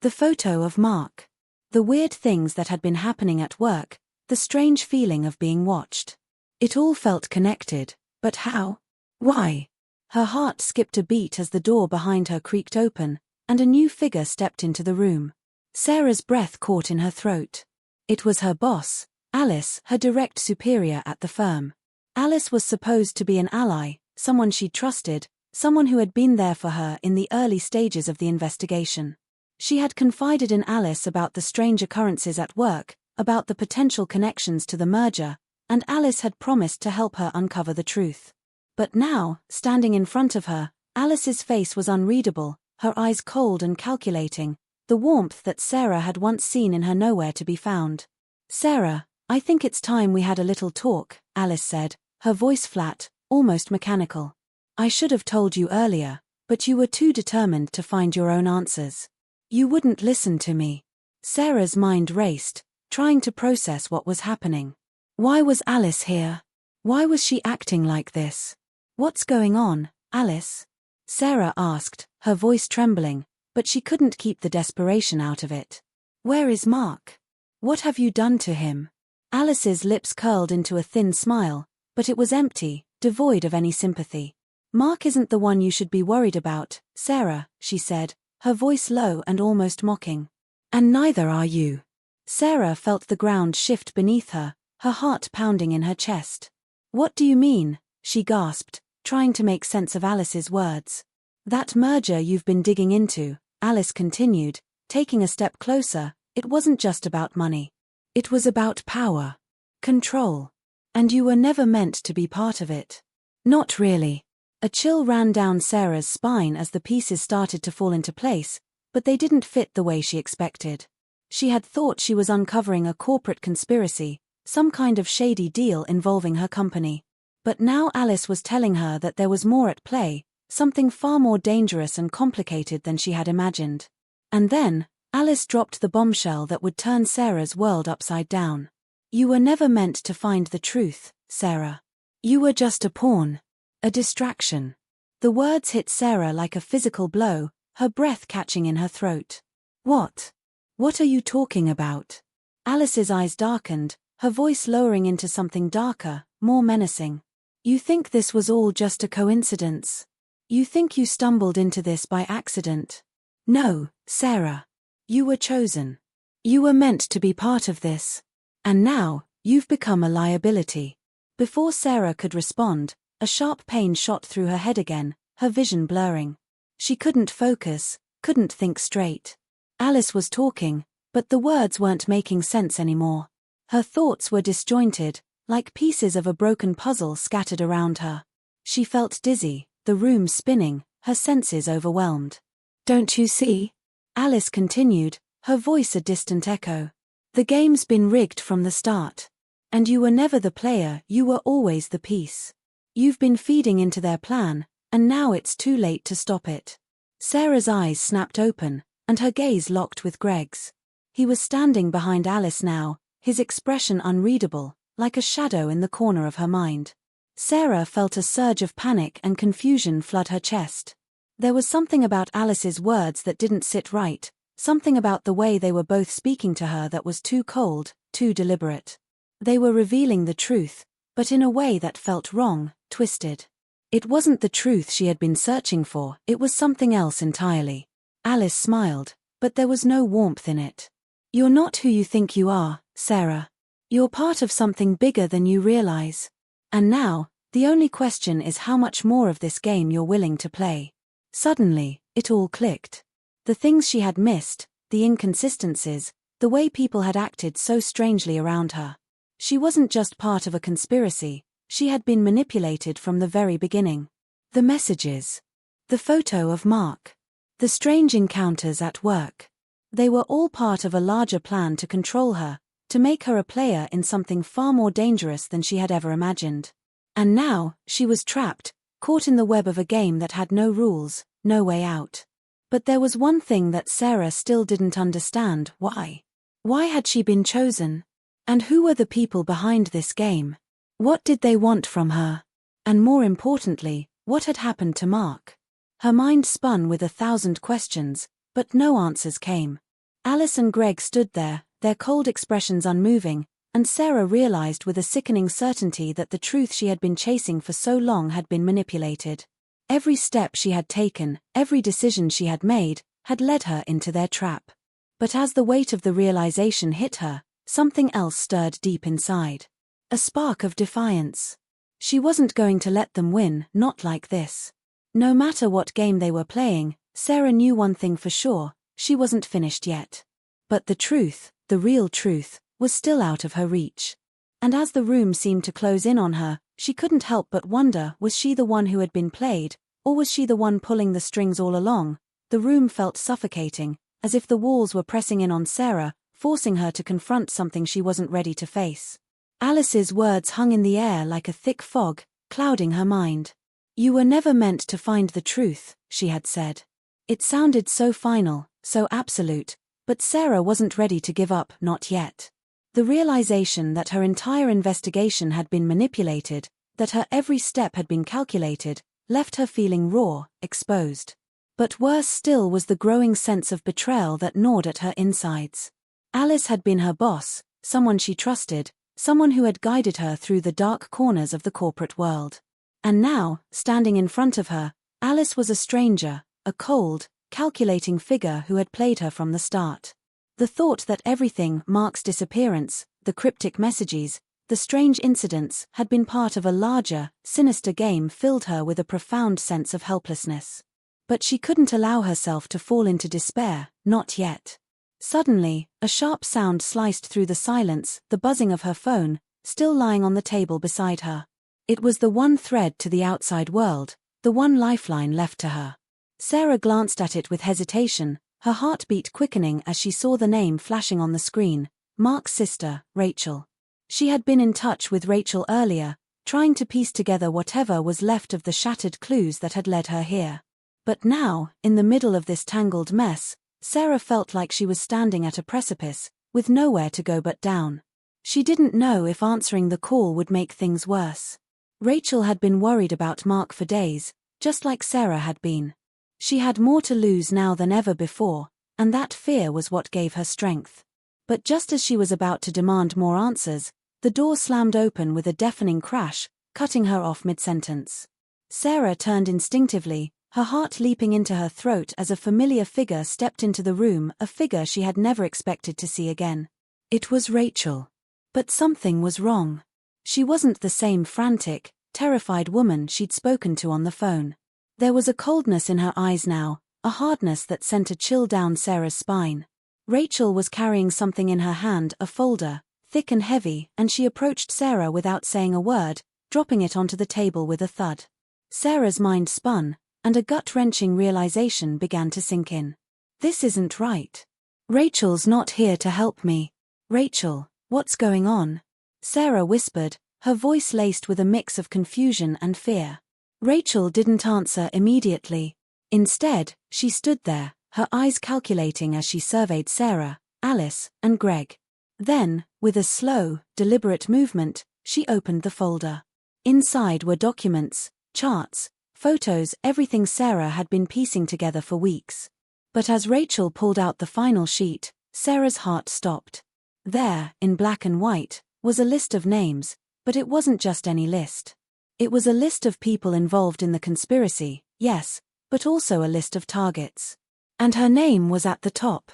The photo of Mark. The weird things that had been happening at work, the strange feeling of being watched. It all felt connected, but how? Why? Her heart skipped a beat as the door behind her creaked open, and a new figure stepped into the room. Sarah's breath caught in her throat. It was her boss, Alice, her direct superior at the firm. Alice was supposed to be an ally, someone she trusted, someone who had been there for her in the early stages of the investigation. She had confided in Alice about the strange occurrences at work, about the potential connections to the merger, and Alice had promised to help her uncover the truth. But now, standing in front of her, Alice's face was unreadable, her eyes cold and calculating, the warmth that Sarah had once seen in her nowhere to be found. "Sarah, I think it's time we had a little talk," Alice said, her voice flat, almost mechanical. "I should have told you earlier, but you were too determined to find your own answers. You wouldn't listen to me." Sarah's mind raced, trying to process what was happening. Why was Alice here? Why was she acting like this? "What's going on, Alice?" Sarah asked, her voice trembling, but she couldn't keep the desperation out of it. "Where is Mark? What have you done to him?" Alice's lips curled into a thin smile, but it was empty, devoid of any sympathy. "Mark isn't the one you should be worried about, Sarah," she said, her voice low and almost mocking. "And neither are you." Sarah felt the ground shift beneath her, her heart pounding in her chest. "What do you mean?" she gasped, trying to make sense of Alice's words. "That merger you've been digging into," Alice continued, taking a step closer, "it wasn't just about money. It was about power. Control. And you were never meant to be part of it." "Not really." A chill ran down Sarah's spine as the pieces started to fall into place, but they didn't fit the way she expected. She had thought she was uncovering a corporate conspiracy, some kind of shady deal involving her company. But now Alice was telling her that there was more at play, something far more dangerous and complicated than she had imagined. And then, Alice dropped the bombshell that would turn Sarah's world upside down. "You were never meant to find the truth, Sarah. You were just a pawn. A distraction." The words hit Sarah like a physical blow, her breath catching in her throat. "What? What are you talking about?" Alice's eyes darkened, her voice lowering into something darker, more menacing. "You think this was all just a coincidence? You think you stumbled into this by accident? No, Sarah. You were chosen. You were meant to be part of this. And now, you've become a liability. Before Sarah could respond, a sharp pain shot through her head again, her vision blurring. She couldn't focus, couldn't think straight. Alice was talking, but the words weren't making sense anymore. Her thoughts were disjointed, like pieces of a broken puzzle scattered around her. She felt dizzy, the room spinning, her senses overwhelmed. "Don't you see?" Alice continued, her voice a distant echo. "The game's been rigged from the start. And you were never the player, you were always the piece. You've been feeding into their plan, and now it's too late to stop it." Sarah's eyes snapped open, and her gaze locked with Greg's. He was standing behind Alice now, his expression unreadable, like a shadow in the corner of her mind. Sarah felt a surge of panic and confusion flood her chest. There was something about Alice's words that didn't sit right, something about the way they were both speaking to her that was too cold, too deliberate. They were revealing the truth, but in a way that felt wrong, twisted. It wasn't the truth she had been searching for, it was something else entirely. Alice smiled, but there was no warmth in it. "You're not who you think you are, Sarah. You're part of something bigger than you realize. And now, the only question is how much more of this game you're willing to play." Suddenly, it all clicked. The things she had missed, the inconsistencies, the way people had acted so strangely around her. She wasn't just part of a conspiracy, she had been manipulated from the very beginning. The messages. The photo of Mark. The strange encounters at work. They were all part of a larger plan to control her, to make her a player in something far more dangerous than she had ever imagined. And now, she was trapped, caught in the web of a game that had no rules, no way out. But there was one thing that Sarah still didn't understand: why? Why had she been chosen? And who were the people behind this game? What did they want from her? And more importantly, what had happened to Mark? Her mind spun with 1,000 questions, but no answers came. Alice and Greg stood there, their cold expressions unmoving, and Sarah realized with a sickening certainty that the truth she had been chasing for so long had been manipulated. Every step she had taken, every decision she had made, had led her into their trap. But as the weight of the realization hit her, something else stirred deep inside. A spark of defiance. She wasn't going to let them win, not like this. No matter what game they were playing, Sarah knew one thing for sure: she wasn't finished yet. But the truth, the real truth, was still out of her reach. And as the room seemed to close in on her, she couldn't help but wonder, was she the one who had been played, or was she the one pulling the strings all along? The room felt suffocating, as if the walls were pressing in on Sarah, forcing her to confront something she wasn't ready to face. Alice's words hung in the air like a thick fog, clouding her mind. "You were never meant to find the truth," she had said. It sounded so final, so absolute, but Sarah wasn't ready to give up, not yet. The realization that her entire investigation had been manipulated, that her every step had been calculated, left her feeling raw, exposed. But worse still was the growing sense of betrayal that gnawed at her insides. Alice had been her boss, someone she trusted, someone who had guided her through the dark corners of the corporate world. And now, standing in front of her, Alice was a stranger, a cold, calculating figure who had played her from the start. The thought that everything, Mark's disappearance, the cryptic messages, the strange incidents, had been part of a larger, sinister game filled her with a profound sense of helplessness. But she couldn't allow herself to fall into despair, not yet. Suddenly, a sharp sound sliced through the silence, the buzzing of her phone, still lying on the table beside her. It was the one thread to the outside world, the one lifeline left to her. Sarah glanced at it with hesitation, her heartbeat quickening as she saw the name flashing on the screen: Mark's sister, Rachel. She had been in touch with Rachel earlier, trying to piece together whatever was left of the shattered clues that had led her here. But now, in the middle of this tangled mess, Sarah felt like she was standing at a precipice, with nowhere to go but down. She didn't know if answering the call would make things worse. Rachel had been worried about Mark for days, just like Sarah had been. She had more to lose now than ever before, and that fear was what gave her strength. But just as she was about to demand more answers, the door slammed open with a deafening crash, cutting her off mid-sentence. Sarah turned instinctively, her heart leaping into her throat as a familiar figure stepped into the room, a figure she had never expected to see again. It was Rachel. But something was wrong. She wasn't the same frantic, terrified woman she'd spoken to on the phone. There was a coldness in her eyes now, a hardness that sent a chill down Sarah's spine. Rachel was carrying something in her hand, a folder, thick and heavy, and she approached Sarah without saying a word, dropping it onto the table with a thud. Sarah's mind spun, and a gut-wrenching realization began to sink in. This isn't right. Rachel's not here to help me. Rachel, what's going on? Sarah whispered, her voice laced with a mix of confusion and fear. Rachel didn't answer immediately. Instead, she stood there, her eyes calculating as she surveyed Sarah, Alice, and Greg. Then, with a slow, deliberate movement, she opened the folder. Inside were documents, charts, photos, everything Sarah had been piecing together for weeks. But as Rachel pulled out the final sheet, Sarah's heart stopped. There, in black and white, was a list of names, but it wasn't just any list. It was a list of people involved in the conspiracy, yes, but also a list of targets. And her name was at the top.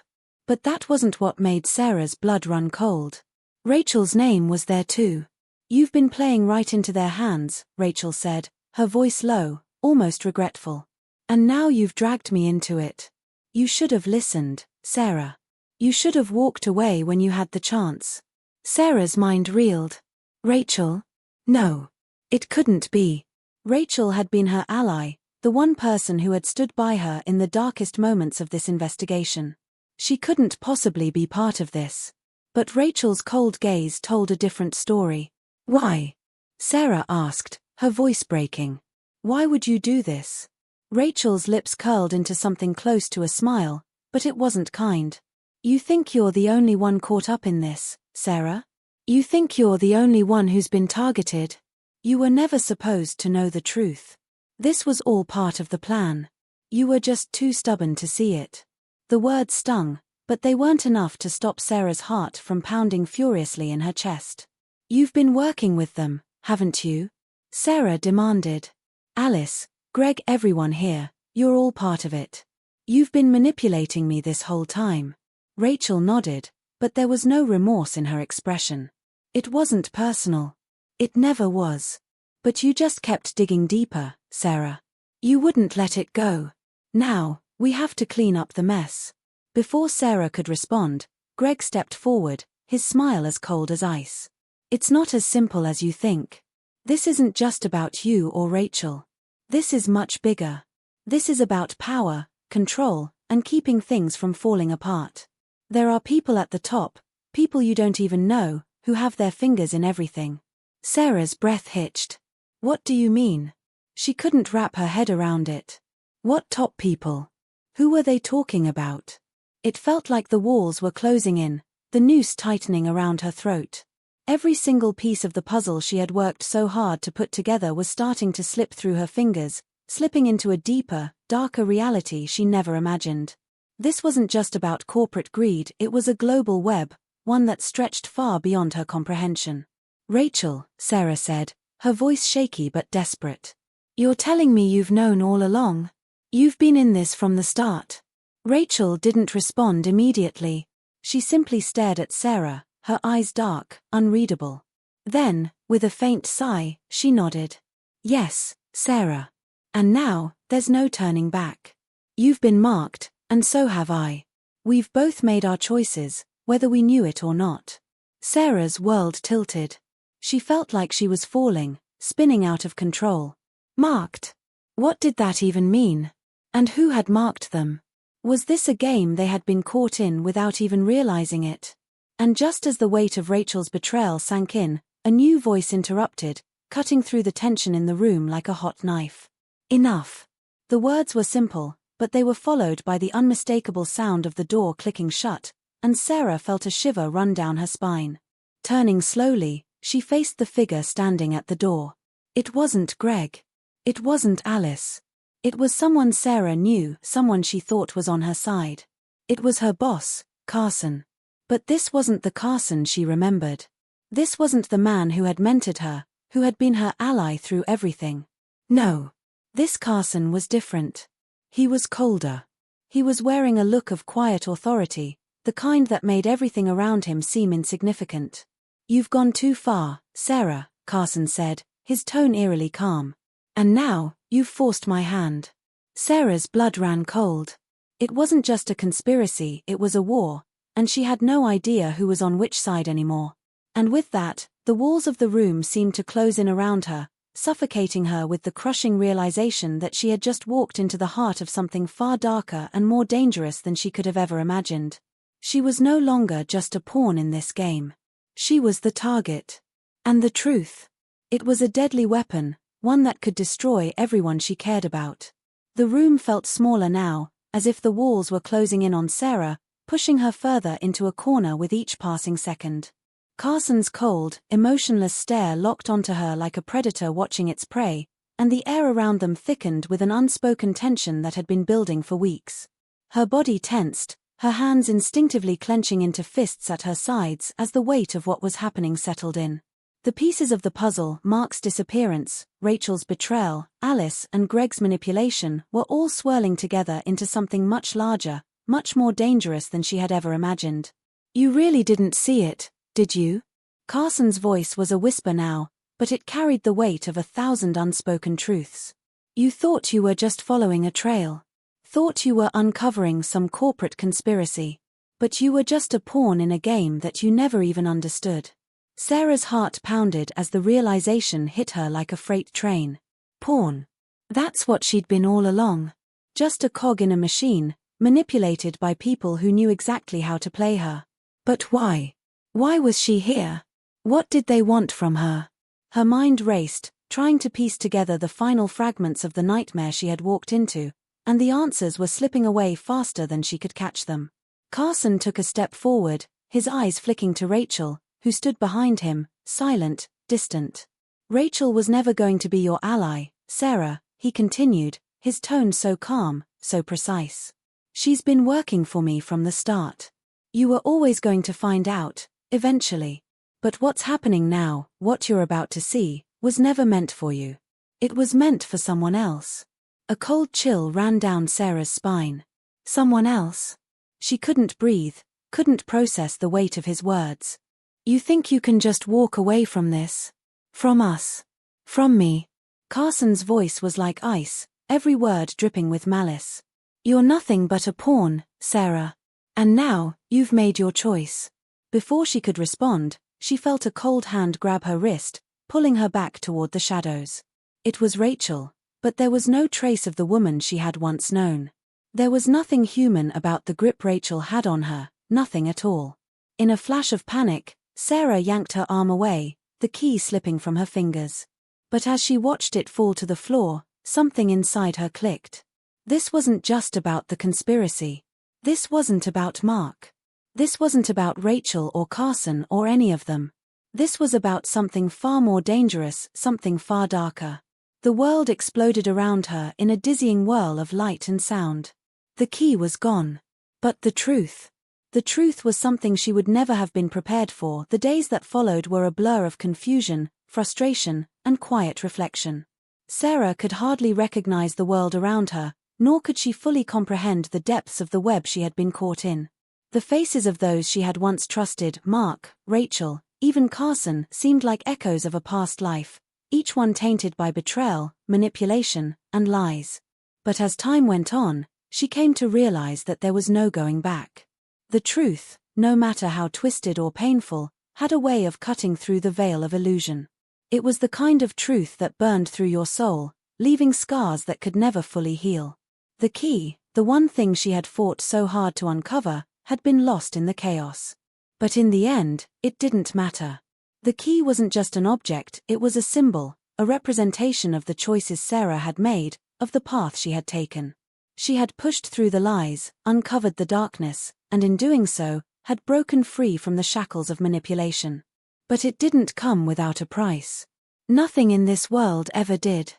But that wasn't what made Sarah's blood run cold. Rachel's name was there too. "You've been playing right into their hands," Rachel said, her voice low, almost regretful. "And now you've dragged me into it. You should have listened, Sarah. You should have walked away when you had the chance." Sarah's mind reeled. Rachel? No. It couldn't be. Rachel had been her ally, the one person who had stood by her in the darkest moments of this investigation. She couldn't possibly be part of this. But Rachel's cold gaze told a different story. "Why?" Sarah asked, her voice breaking. "Why would you do this?" Rachel's lips curled into something close to a smile, but it wasn't kind. "You think you're the only one caught up in this, Sarah? You think you're the only one who's been targeted? You were never supposed to know the truth. This was all part of the plan. You were just too stubborn to see it." The words stung, but they weren't enough to stop Sarah's heart from pounding furiously in her chest. "You've been working with them, haven't you?" Sarah demanded. "Alice, Greg, everyone here, you're all part of it. You've been manipulating me this whole time." Rachel nodded, but there was no remorse in her expression. "It wasn't personal. It never was. But you just kept digging deeper, Sarah. You wouldn't let it go. Now, we have to clean up the mess." Before Sarah could respond, Greg stepped forward, his smile as cold as ice. "It's not as simple as you think. This isn't just about you or Rachel. This is much bigger. This is about power, control, and keeping things from falling apart. There are people at the top, people you don't even know, who have their fingers in everything." Sarah's breath hitched. "What do you mean?" She couldn't wrap her head around it. What top people? Who were they talking about? It felt like the walls were closing in, the noose tightening around her throat. Every single piece of the puzzle she had worked so hard to put together was starting to slip through her fingers, slipping into a deeper, darker reality she never imagined. This wasn't just about corporate greed, it was a global web, one that stretched far beyond her comprehension. "Rachel," Sarah said, her voice shaky but desperate. "You're telling me you've known all along? You've been in this from the start?" Rachel didn't respond immediately. She simply stared at Sarah, her eyes dark, unreadable. Then, with a faint sigh, she nodded. "Yes, Sarah. And now, there's no turning back. You've been marked, and so have I. We've both made our choices, whether we knew it or not." Sarah's world tilted. She felt like she was falling, spinning out of control. Marked? What did that even mean? And who had marked them? Was this a game they had been caught in without even realizing it? And just as the weight of Rachel's betrayal sank in, a new voice interrupted, cutting through the tension in the room like a hot knife. "Enough." The words were simple, but they were followed by the unmistakable sound of the door clicking shut, and Sarah felt a shiver run down her spine. Turning slowly, she faced the figure standing at the door. It wasn't Greg. It wasn't Alice. It was someone Sarah knew, someone she thought was on her side. It was her boss, Carson. But this wasn't the Carson she remembered. This wasn't the man who had mentored her, who had been her ally through everything. No. This Carson was different. He was colder. He was wearing a look of quiet authority, the kind that made everything around him seem insignificant. "You've gone too far, Sarah," Carson said, his tone eerily calm. "And now, you've forced my hand." Sarah's blood ran cold. It wasn't just a conspiracy, it was a war, and she had no idea who was on which side anymore. And with that, the walls of the room seemed to close in around her, suffocating her with the crushing realization that she had just walked into the heart of something far darker and more dangerous than she could have ever imagined. She was no longer just a pawn in this game. She was the target. And the truth. It was a deadly weapon, one that could destroy everyone she cared about. The room felt smaller now, as if the walls were closing in on Sarah, pushing her further into a corner with each passing second. Carson's cold, emotionless stare locked onto her like a predator watching its prey, and the air around them thickened with an unspoken tension that had been building for weeks. Her body tensed, her hands instinctively clenching into fists at her sides as the weight of what was happening settled in. The pieces of the puzzle, Mark's disappearance, Rachel's betrayal, Alice and Greg's manipulation, were all swirling together into something much larger, much more dangerous than she had ever imagined. "You really didn't see it, did you?" Carson's voice was a whisper now, but it carried the weight of 1,000 unspoken truths. "You thought you were just following a trail. Thought you were uncovering some corporate conspiracy. But you were just a pawn in a game that you never even understood." Sarah's heart pounded as the realization hit her like a freight train. Pawn. That's what she'd been all along. Just a cog in a machine, manipulated by people who knew exactly how to play her. But why? Why was she here? What did they want from her? Her mind raced, trying to piece together the final fragments of the nightmare she had walked into, and the answers were slipping away faster than she could catch them. Carson took a step forward, his eyes flicking to Rachel, who stood behind him, silent, distant. "Rachel was never going to be your ally, Sarah," he continued, his tone so calm, so precise. "She's been working for me from the start. You were always going to find out, eventually. But what's happening now, what you're about to see, was never meant for you. It was meant for someone else." A cold chill ran down Sarah's spine. Someone else? She couldn't breathe, couldn't process the weight of his words. "You think you can just walk away from this? From us? From me?" Carson's voice was like ice, every word dripping with malice. "You're nothing but a pawn, Sarah. And now, you've made your choice." Before she could respond, she felt a cold hand grab her wrist, pulling her back toward the shadows. It was Rachel, but there was no trace of the woman she had once known. There was nothing human about the grip Rachel had on her, nothing at all. In a flash of panic, Sarah yanked her arm away, the key slipping from her fingers. But as she watched it fall to the floor, something inside her clicked. This wasn't just about the conspiracy. This wasn't about Mark. This wasn't about Rachel or Carson or any of them. This was about something far more dangerous, something far darker. The world exploded around her in a dizzying whirl of light and sound. The key was gone. But the truth. The truth was something she would never have been prepared for. The days that followed were a blur of confusion, frustration, and quiet reflection. Sarah could hardly recognize the world around her, nor could she fully comprehend the depths of the web she had been caught in. The faces of those she had once trusted, Mark, Rachel, even Carson, seemed like echoes of a past life, each one tainted by betrayal, manipulation, and lies. But as time went on, she came to realize that there was no going back. The truth, no matter how twisted or painful, had a way of cutting through the veil of illusion. It was the kind of truth that burned through your soul, leaving scars that could never fully heal. The key, the one thing she had fought so hard to uncover, had been lost in the chaos. But in the end, it didn't matter. The key wasn't just an object, it was a symbol, a representation of the choices Sarah had made, of the path she had taken. She had pushed through the lies, uncovered the darkness, and in doing so, had broken free from the shackles of manipulation. But it didn't come without a price. Nothing in this world ever did.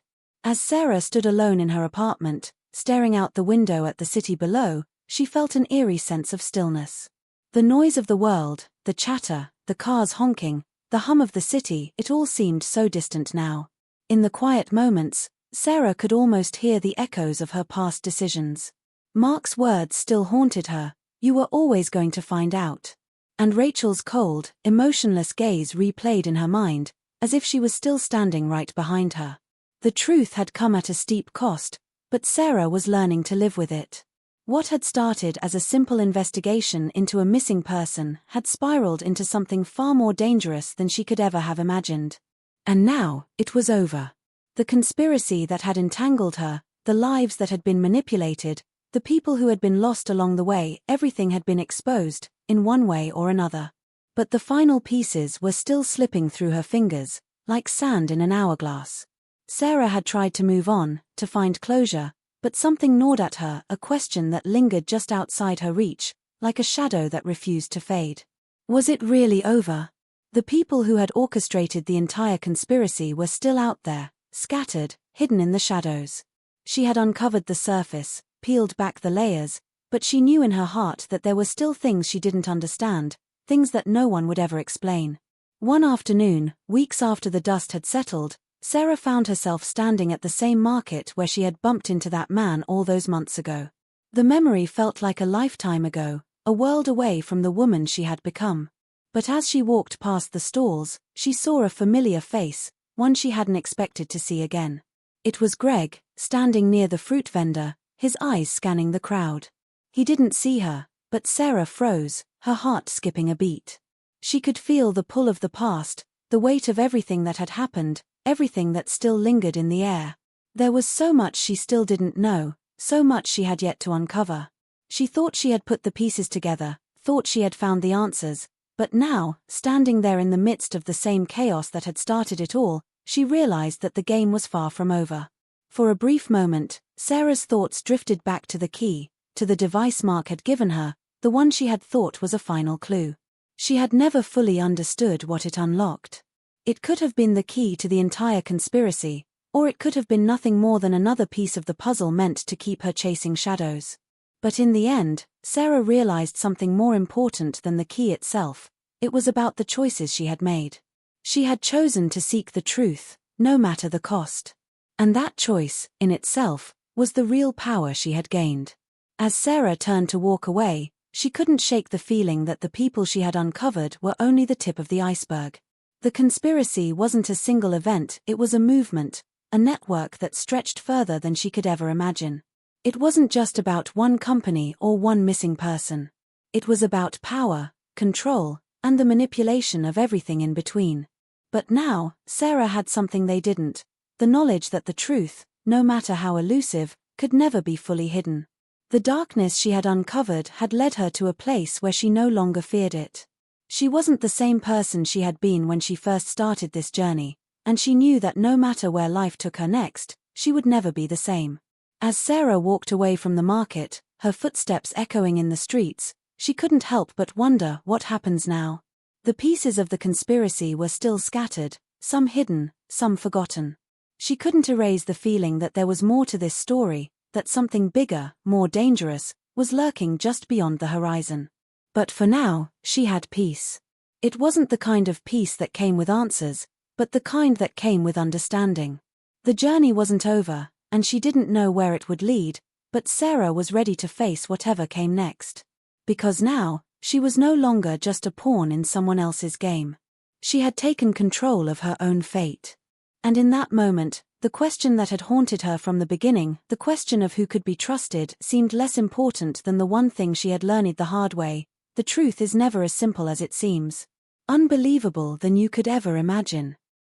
As Sarah stood alone in her apartment, staring out the window at the city below, she felt an eerie sense of stillness. The noise of the world, the chatter, the cars honking, the hum of the city, it all seemed so distant now. In the quiet moments, Sarah could almost hear the echoes of her past decisions. Mark's words still haunted her, "You were always going to find out." And Rachel's cold, emotionless gaze replayed in her mind, as if she was still standing right behind her. The truth had come at a steep cost, but Sarah was learning to live with it. What had started as a simple investigation into a missing person had spiraled into something far more dangerous than she could ever have imagined. And now, it was over. The conspiracy that had entangled her, the lives that had been manipulated, the people who had been lost along the way, everything had been exposed, in one way or another. But the final pieces were still slipping through her fingers, like sand in an hourglass. Sarah had tried to move on, to find closure, but something gnawed at her, a question that lingered just outside her reach, like a shadow that refused to fade. Was it really over? The people who had orchestrated the entire conspiracy were still out there, scattered, hidden in the shadows. She had uncovered the surface, peeled back the layers, but she knew in her heart that there were still things she didn't understand, things that no one would ever explain. One afternoon, weeks after the dust had settled, Sarah found herself standing at the same market where she had bumped into that man all those months ago. The memory felt like a lifetime ago, a world away from the woman she had become. But as she walked past the stalls, she saw a familiar face, one she hadn't expected to see again. It was Greg, standing near the fruit vendor, his eyes scanning the crowd. He didn't see her, but Sarah froze, her heart skipping a beat. She could feel the pull of the past, the weight of everything that had happened, everything that still lingered in the air. There was so much she still didn't know, so much she had yet to uncover. She thought she had put the pieces together, thought she had found the answers, but now, standing there in the midst of the same chaos that had started it all, she realized that the game was far from over. For a brief moment, Sarah's thoughts drifted back to the key, to the device Mark had given her, the one she had thought was a final clue. She had never fully understood what it unlocked. It could have been the key to the entire conspiracy, or it could have been nothing more than another piece of the puzzle meant to keep her chasing shadows. But in the end, Sarah realized something more important than the key itself. It was about the choices she had made. She had chosen to seek the truth, no matter the cost. And that choice, in itself, was the real power she had gained. As Sarah turned to walk away, she couldn't shake the feeling that the people she had uncovered were only the tip of the iceberg. The conspiracy wasn't a single event, it was a movement, a network that stretched further than she could ever imagine. It wasn't just about one company or one missing person. It was about power, control, and the manipulation of everything in between. But now, Sarah had something they didn't, the knowledge that the truth, no matter how elusive, could never be fully hidden. The darkness she had uncovered had led her to a place where she no longer feared it. She wasn't the same person she had been when she first started this journey, and she knew that no matter where life took her next, she would never be the same. As Sarah walked away from the market, her footsteps echoing in the streets, she couldn't help but wonder what happens now. The pieces of the conspiracy were still scattered, some hidden, some forgotten. She couldn't erase the feeling that there was more to this story, that something bigger, more dangerous, was lurking just beyond the horizon. But for now, she had peace. It wasn't the kind of peace that came with answers, but the kind that came with understanding. The journey wasn't over, and she didn't know where it would lead, but Sarah was ready to face whatever came next. Because now, she was no longer just a pawn in someone else's game. She had taken control of her own fate. And in that moment, the question that had haunted her from the beginning, the question of who could be trusted, seemed less important than the one thing she had learned the hard way: the truth is never as simple as it seems. Unbelievable than you could ever imagine.